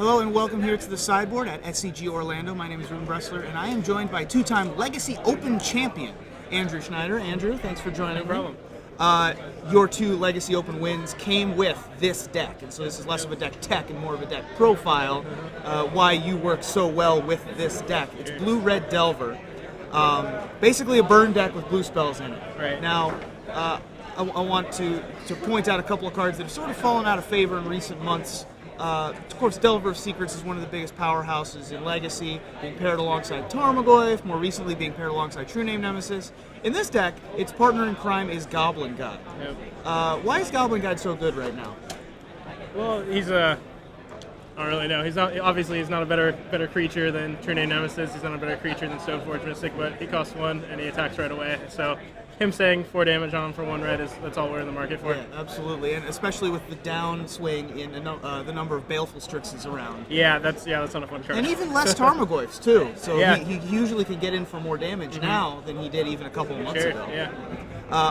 Hello and welcome here to the sideboard at SCG Orlando. My name is Ruben Bressler, and I am joined by two-time Legacy Open champion, Andrew Schneider. Andrew, thanks for joining me. No problem. Your two Legacy Open wins came with this deck, and so this is less of a deck tech and more of a deck profile, why you work so well with this deck. It's Blue-Red Delver, basically a burn deck with blue spells in it. Right. Now, I want to point out a couple of cards that have sort of fallen out of favor in recent months. Of course, Delver of Secrets is one of the biggest powerhouses in Legacy, being paired alongside Tarmogoyf, more recently being paired alongside True Name Nemesis. In this deck, its partner in crime is Goblin God. Yep. Why is Goblin God so good right now? Well, he's I don't really know. He's not obviously he's not a better creature than True Name Nemesis. He's not a better creature than Stoneforge Mystic, but he costs 1 and he attacks right away. So him saying 4 damage on him for 1 red that's all we're in the market for. Yeah, absolutely, and especially with the downswing in the number of Baleful Strixes around. Yeah, that's not a fun card. And even less Tarmogoyfs too. So yeah. he usually can get in for more damage now than he did even a couple of months ago. Yeah.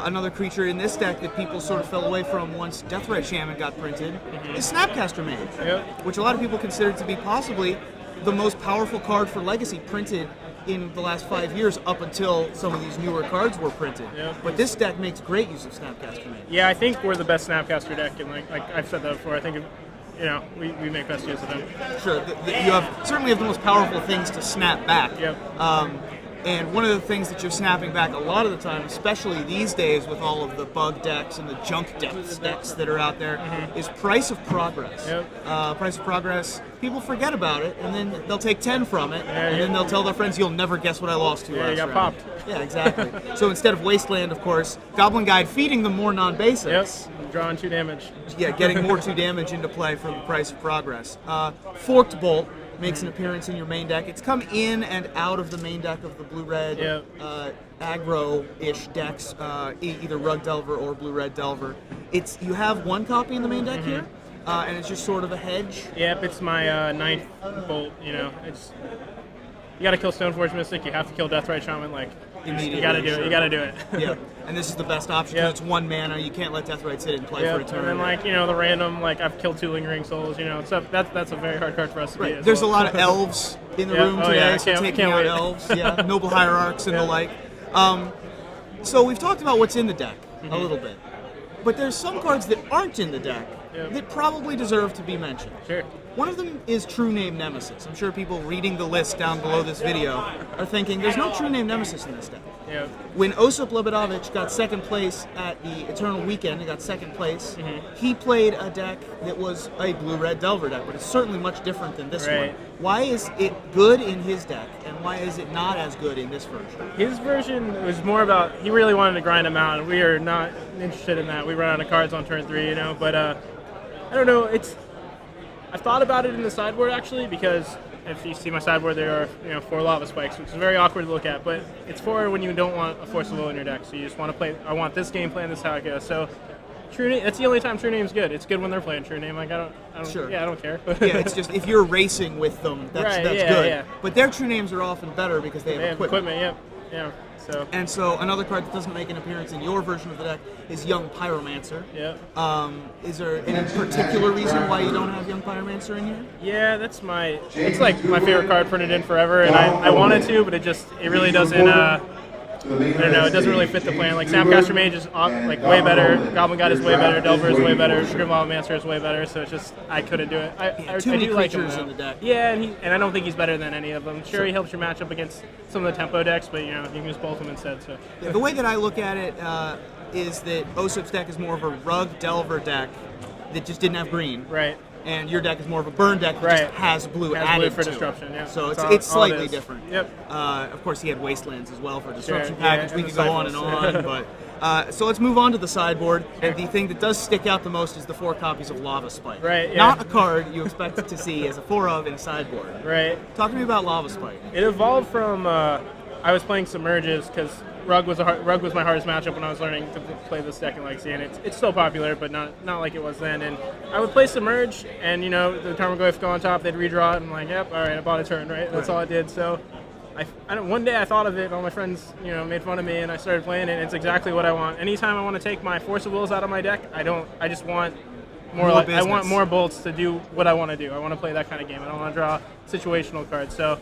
Another creature in this deck that people sort of fell away from once Deathrite Shaman got printed is Snapcaster Mage, which a lot of people consider to be possibly the most powerful card for Legacy printed in the last 5 years up until some of these newer cards were printed. But this deck makes great use of Snapcaster Mage. Yeah, I think we're the best Snapcaster deck, and like I've said that before. I think we make best use of them. Sure, you certainly have the most powerful things to snap back. And one of the things that you're snapping back a lot of the time, especially these days with all of the bug decks and the junk decks that are out there, is Price of Progress. Price of Progress, people forget about it, and then they'll take 10 from it, and then they'll tell their friends, you'll never guess what I lost to last you got round. popped. Yeah, exactly. So instead of Wasteland, of course, Goblin Guide feeding them more non-basics. Drawing 2 damage. Yeah, getting more 2 damage into play from the Price of Progress. Forked Bolt makes an appearance in your main deck. It's come in and out of the main deck of the blue-red aggro-ish decks, either Rug Delver or Blue-Red Delver. You have 1 copy in the main deck here, and it's just sort of a hedge. Yep, it's my 9th bolt. It's you got to kill Stoneforge Mystic. You have to kill Deathrite Shaman. Immediately. You got to do it. You got to do it. Yeah, and this is the best option because it's 1 mana. You can't let Deathrite sit and play for a turn. And then the random I've killed 2 Lingering Souls. So that's a very hard card for us to beat. There's a lot of elves in the room today, so taking out wait. elves, noble hierarchs and the like. So we've talked about what's in the deck a little bit, but there's some cards that aren't in the deck that probably deserve to be mentioned. Sure. One of them is True Name Nemesis. I'm sure people reading the list down below this video are thinking, there's no True Name Nemesis in this deck. When Osip Lebedovich got 2nd place at the Eternal Weekend, he got 2nd place, he played a deck that was a Blue-Red Delver deck, but it's certainly much different than this one. Why is it good in his deck, and why is it not as good in this version? His version was more about, he really wanted to grind him out, and we are not interested in that. We run out of cards on turn 3, but I don't know, I've thought about it in the sideboard actually, because if you see my sideboard, there are 4 lava spikes, which is very awkward to look at. But it's for when you don't want a Force of Will in your deck, so you just want to play. I want this game plan. This is how it goes. So True Name. That's the only time True Name's good. It's good when they're playing True Name. I don't. Sure. Yeah, I don't care. It's just if you're racing with them, that's good. Yeah. But their True Names are often better because they have equipment. Yeah. So another card that doesn't make an appearance in your version of the deck is Young Pyromancer. Is there any particular reason why you don't have Young Pyromancer in here? Yeah, it's my favorite card printed in forever, and I wanted to, but it really doesn't. I don't know. It doesn't really fit the plan. Snapcaster Mage is way better. Goblin God is way better. Delver is way better. Grimlavamancer is way better. So it's just I couldn't do it. I too many do like him, creatures in the deck. Yeah, and I don't think he's better than any of them. Sure, he helps your matchup against some of the tempo decks, but you can use both of them instead. So the way that I look at it is that Osip's deck is more of a Rug Delver deck that just didn't have green. Right. And your deck is more of a burn deck that just has blue added for to disruption. it. So it's slightly different. Yep. Of course, he had Wastelands as well for disruption package. We could go on and on, but so let's move on to the sideboard. And the thing that does stick out the most is the 4 copies of Lava Spike. Not a card you expect to see as a 4 of in a sideboard. Talk to me about Lava Spike. It evolved from I was playing Submerges because Rug was my hardest matchup when I was learning to play this deck in Legacy, and it's still popular, but not like it was then. And I would play Submerge, and the Tarmogoyf go on top, they'd redraw it, and I'm like, yep, all right, I bought a turn, right? That's all I did. So one day I thought of it, all my friends made fun of me, and I started playing it, and it's exactly what I want. Anytime I want to take my Force of Wills out of my deck, I just want More More like I business. want more bolts to do what I want to do. I want to play that kind of game. I don't want to draw situational cards. So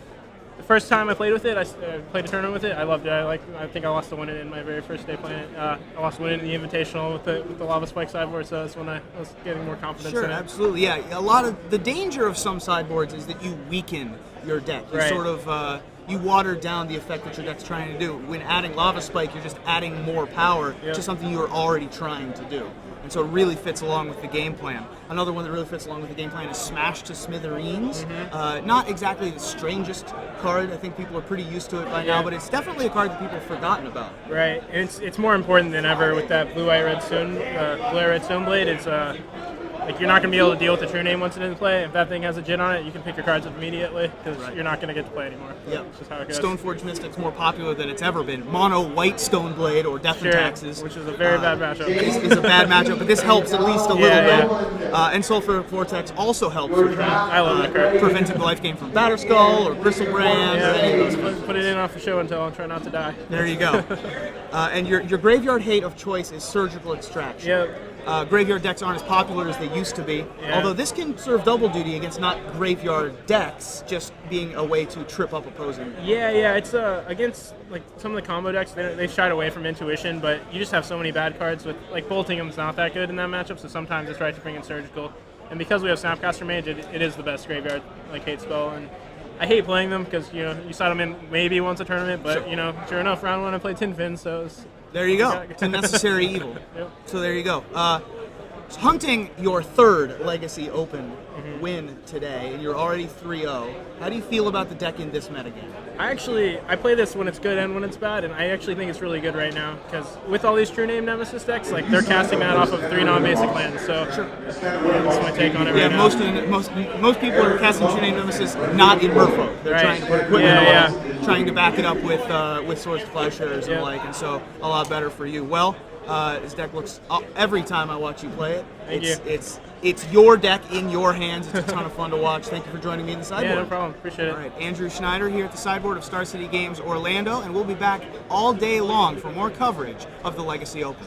the first time I played with it, I played a tournament with it. I loved it. I think I lost to win it in my very first day playing it. I lost to win it in the Invitational with the Lava Spike sideboard. So that's when I was getting more confidence. Sure, in it. absolutely. Yeah, a lot of the danger of some sideboards is that you weaken your deck. You Right. sort of you water down the effect that your deck's trying to do. When adding Lava Spike, you're just adding more power to something you were already trying to do. And so it really fits along with the game plan. Another one that really fits along with the game plan is Smash to Smithereens. Not exactly the strangest card. I think people are pretty used to it by now, but it's definitely a card that people have forgotten about. Right, and it's more important than ever with that blue-eye-red stone blade. It's like you're not going to be able to deal with the true name once it's in play. If that thing has a Jit on it, you can pick your cards up immediately because you're not going to get to play anymore. Yep. That's just how it goes. Stoneforge Mystic's more popular than it's ever been. Mono white Stoneblade or Death and Taxes, which is a very bad matchup. is a bad matchup, but this helps at least a little bit. And Sulfur Vortex also helps with I love that card. preventing the life gain from Batterskull or Bristlebrand. Or any of those. Put it in off the show until I try not to die. There you go. And your graveyard hate of choice is Surgical Extraction. Yep. Graveyard decks aren't as popular as they used to be, although this can serve double duty against not graveyard decks, just being a way to trip up opposing. Yeah, it's against like some of the combo decks, they shied away from Intuition, but you just have so many bad cards with like Boltingham's not that good in that matchup, so sometimes it's right to bring in Surgical. And because we have Snapcaster Mage, it is the best graveyard like hate spell, and I hate playing them because you side them in maybe once a tournament, but sure enough, round one I played Tin Fin, so there you go. It's a necessary evil. Yep. So there you go. Hunting your third Legacy Open win today, and you're already 3-0. How do you feel about the deck in this metagame? I play this when it's good and when it's bad, and I actually think it's really good right now because with all these True Name Nemesis decks, like they're casting that off of 3 non-basic lands. So that's my take on it right now. Most people are casting True Name Nemesis not in Merfolk. They're trying to put equipment on, trying to back it up with Swords to Plowshares and the like, and so a lot better for you. Well, this deck looks, every time I watch you play it, it's your deck in your hands. It's a ton of fun to watch. Thank you for joining me in the sideboard. Yeah, no problem. Appreciate it. All right, Andrew Schneider here at the sideboard of Star City Games Orlando, and we'll be back all day long for more coverage of the Legacy Open.